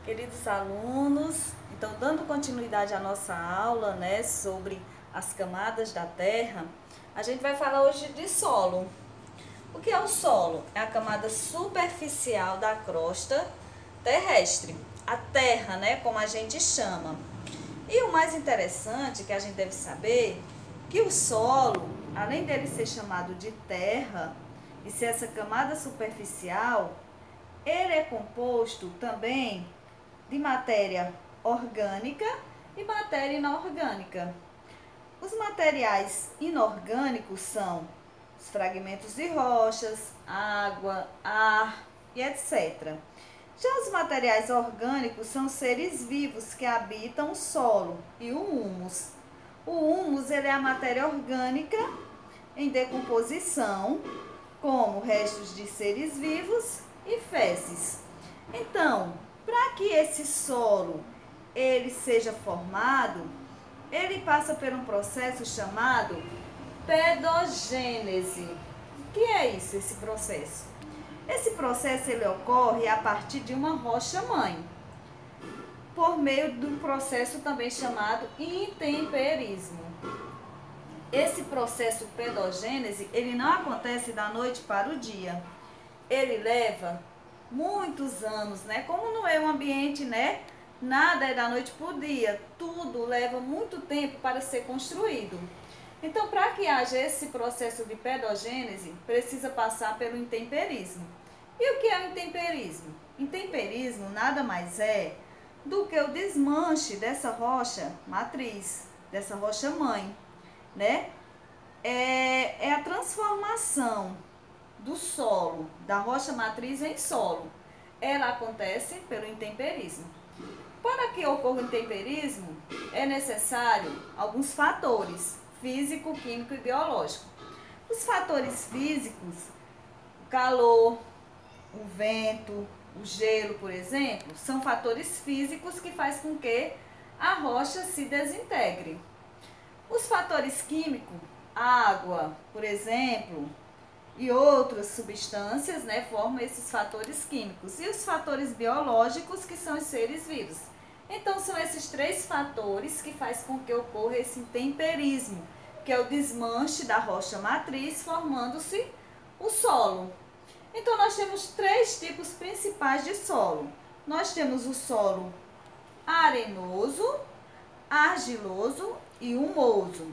Queridos alunos, então dando continuidade à nossa aula, né, sobre as camadas da Terra, a gente vai falar hoje de solo. O que é o solo? É a camada superficial da crosta terrestre, a Terra, né, como a gente chama. E o mais interessante que a gente deve saber, que o solo, além dele ser chamado de terra e ser essa camada superficial, ele é composto também de matéria orgânica e matéria inorgânica. Os materiais inorgânicos são os fragmentos de rochas, água, ar e etc. Já os materiais orgânicos são seres vivos que habitam o solo e o humus. O humus ele é a matéria orgânica em decomposição, como restos de seres vivos e fezes. Então, para que esse solo ele seja formado, ele passa por um processo chamado pedogênese. O que é isso, esse processo? Esse processo ele ocorre a partir de uma rocha-mãe, por meio de um processo também chamado intemperismo. Esse processo pedogênese, ele não acontece da noite para o dia. Ele leva muitos anos, né? Como não é um ambiente, né? Nada é da noite para o dia, tudo leva muito tempo para ser construído. Então, para que haja esse processo de pedogênese, precisa passar pelo intemperismo. E o que é o intemperismo? Intemperismo nada mais é do que o desmanche dessa rocha matriz, dessa rocha mãe, né? É a transformação do solo, da rocha matriz em solo. Ela acontece pelo intemperismo. Para que ocorra o intemperismo, é necessário alguns fatores, físico, químico e biológico. Os fatores físicos, o calor, o vento, o gelo, por exemplo, são fatores físicos que fazem com que a rocha se desintegre. Os fatores químicos, água, por exemplo, e outras substâncias, né, formam esses fatores químicos. E os fatores biológicos, que são os seres vivos. Então, são esses três fatores que fazem com que ocorra esse intemperismo, que é o desmanche da rocha matriz, formando-se o solo. Então, nós temos três tipos principais de solo. Nós temos o solo arenoso, argiloso e humoso.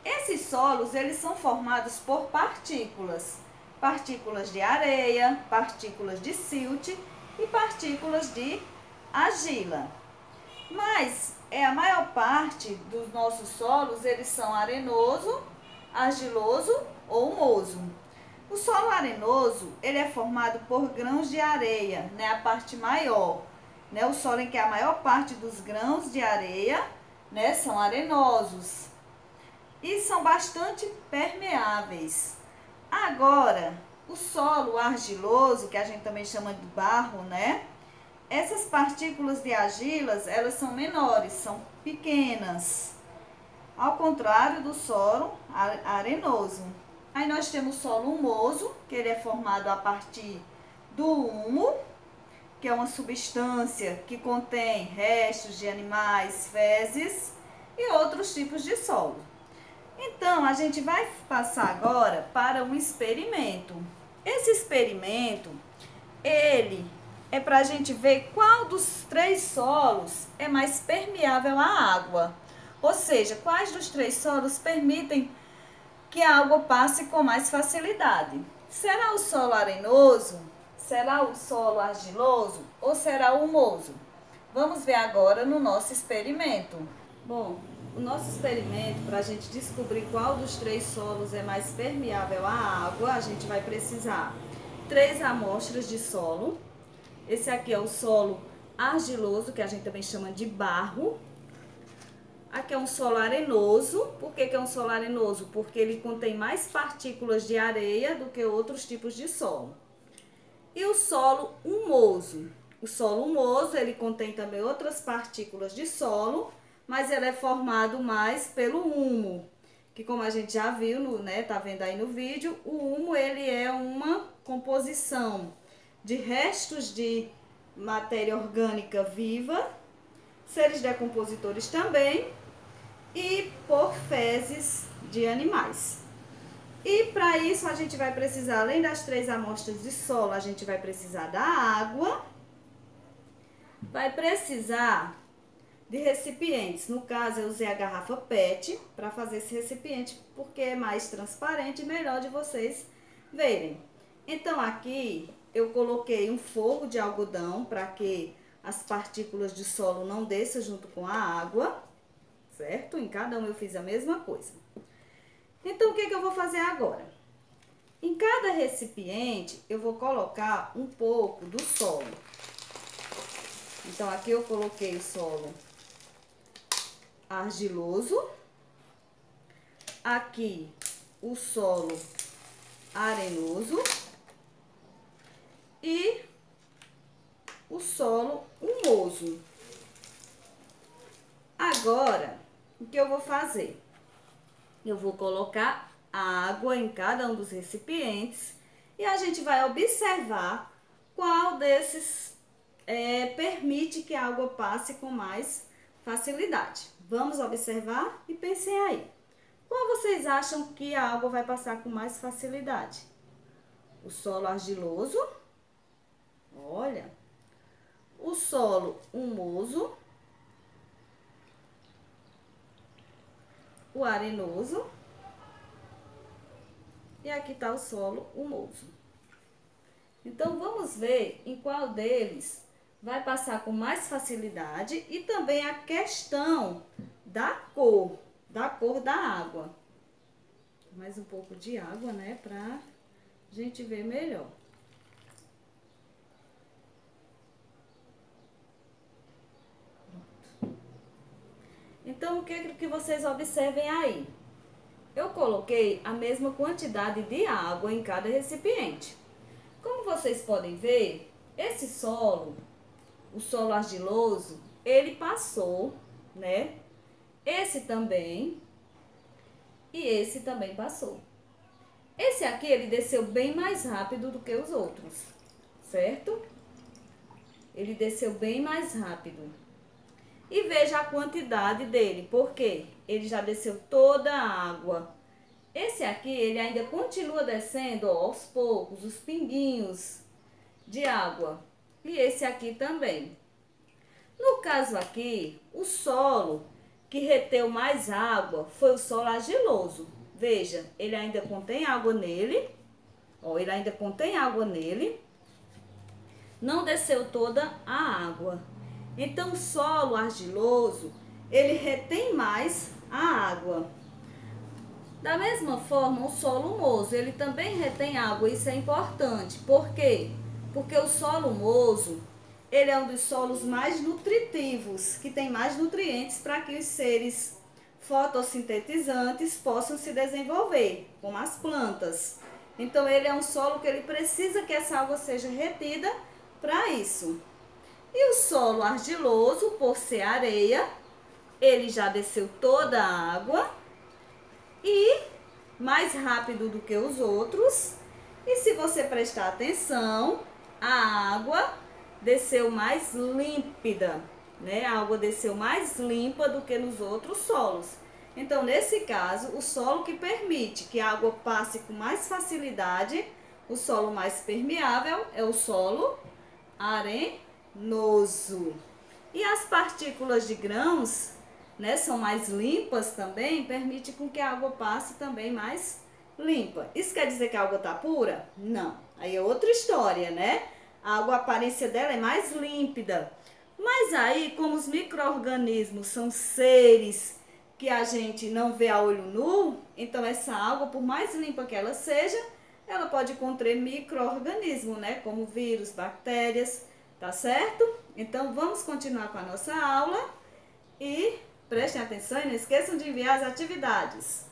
Esses solos, eles são formados por partículas. Partículas de areia, partículas de silt e partículas de argila. Mas a maior parte dos nossos solos, eles são arenoso, argiloso ou humoso. O solo arenoso, ele é formado por grãos de areia, né, a parte maior, né, o solo em que a maior parte dos grãos de areia, né, são arenosos e são bastante permeáveis. Agora, o solo argiloso, que a gente também chama de barro, né, essas partículas de argilas, elas são menores, são pequenas, ao contrário do solo arenoso. Aí nós temos o solo humoso, que ele é formado a partir do humo, que é uma substância que contém restos de animais, fezes e outros tipos de solo. Então, a gente vai passar agora para um experimento. Esse experimento, ele é para a gente ver qual dos três solos é mais permeável à água. Ou seja, quais dos três solos permitem que a água passe com mais facilidade. Será o solo arenoso? Será o solo argiloso? Ou será o humoso? Vamos ver agora no nosso experimento. Bom, o nosso experimento, para a gente descobrir qual dos três solos é mais permeável à água, a gente vai precisar 3 amostras de solo. Esse aqui é o solo argiloso, que a gente também chama de barro. Aqui é um solo arenoso. Por que é um solo arenoso? Porque ele contém mais partículas de areia do que outros tipos de solo. E o solo humoso. O solo humoso, ele contém também outras partículas de solo, mas ele é formado mais pelo humo, que como a gente já viu, tá vendo aí no vídeo, o humo ele é uma composição de restos de matéria orgânica viva, seres decompositores também, e por fezes de animais. E para isso a gente vai precisar, além das 3 amostras de solo, a gente vai precisar da água, vai precisar de recipientes. No caso, eu usei a garrafa PET para fazer esse recipiente, porque é mais transparente e melhor de vocês verem. Então aqui eu coloquei um forro de algodão para que as partículas de solo não desçam junto com a água, certo? Em cada um eu fiz a mesma coisa. Então o que eu vou fazer agora? Em cada recipiente eu vou colocar um pouco do solo. Então aqui eu coloquei o solo argiloso, aqui o solo arenoso e o solo humoso. Agora, o que eu vou fazer? Eu vou colocar água em cada um dos recipientes e a gente vai observar qual desses permite que a água passe com mais facilidade. Vamos observar e pensem aí. Qual vocês acham que a água vai passar com mais facilidade? O solo argiloso, olha, o solo humoso, o arenoso e aqui está o solo humoso. Então vamos ver em qual deles vai passar com mais facilidade e também a questão da cor da água. Mais um pouco de água, né, pra gente ver melhor. Então, o que vocês observem aí? Eu coloquei a mesma quantidade de água em cada recipiente. Como vocês podem ver, esse solo, o solo argiloso, ele passou, né? Esse também e esse também passou. Esse aqui, ele desceu bem mais rápido do que os outros, certo? Ele desceu bem mais rápido. E veja a quantidade dele, porque ele já desceu toda a água. Esse aqui, ele ainda continua descendo, ó, aos poucos, os pinguinhos de água. E esse aqui também. No caso aqui, o solo que reteu mais água foi o solo argiloso. Veja, ele ainda contém água nele. Ó, ele ainda contém água nele. Não desceu toda a água. Então, o solo argiloso, ele retém mais a água. Da mesma forma, o solo humoso, ele também retém água. Isso é importante. Por quê? Porque o solo humoso, ele é um dos solos mais nutritivos, que tem mais nutrientes para que os seres fotossintetizantes possam se desenvolver, como as plantas. Então, ele é um solo que ele precisa que essa água seja retida para isso. E o solo argiloso, por ser areia, ele já desceu toda a água e mais rápido do que os outros. E se você prestar atenção, a água desceu mais límpida, né? A água desceu mais limpa do que nos outros solos. Então, nesse caso, o solo que permite que a água passe com mais facilidade, o solo mais permeável é o solo arenoso. E as partículas de grãos, né, são mais limpas também, permite com que a água passe também mais limpa. Isso quer dizer que a água está pura? Não. Aí é outra história, né? A água, a aparência dela é mais límpida. Mas aí, como os micro-organismos são seres que a gente não vê a olho nu, então essa água, por mais limpa que ela seja, ela pode conter micro-organismos, né? Como vírus, bactérias, tá certo? Então, vamos continuar com a nossa aula e prestem atenção e não esqueçam de enviar as atividades.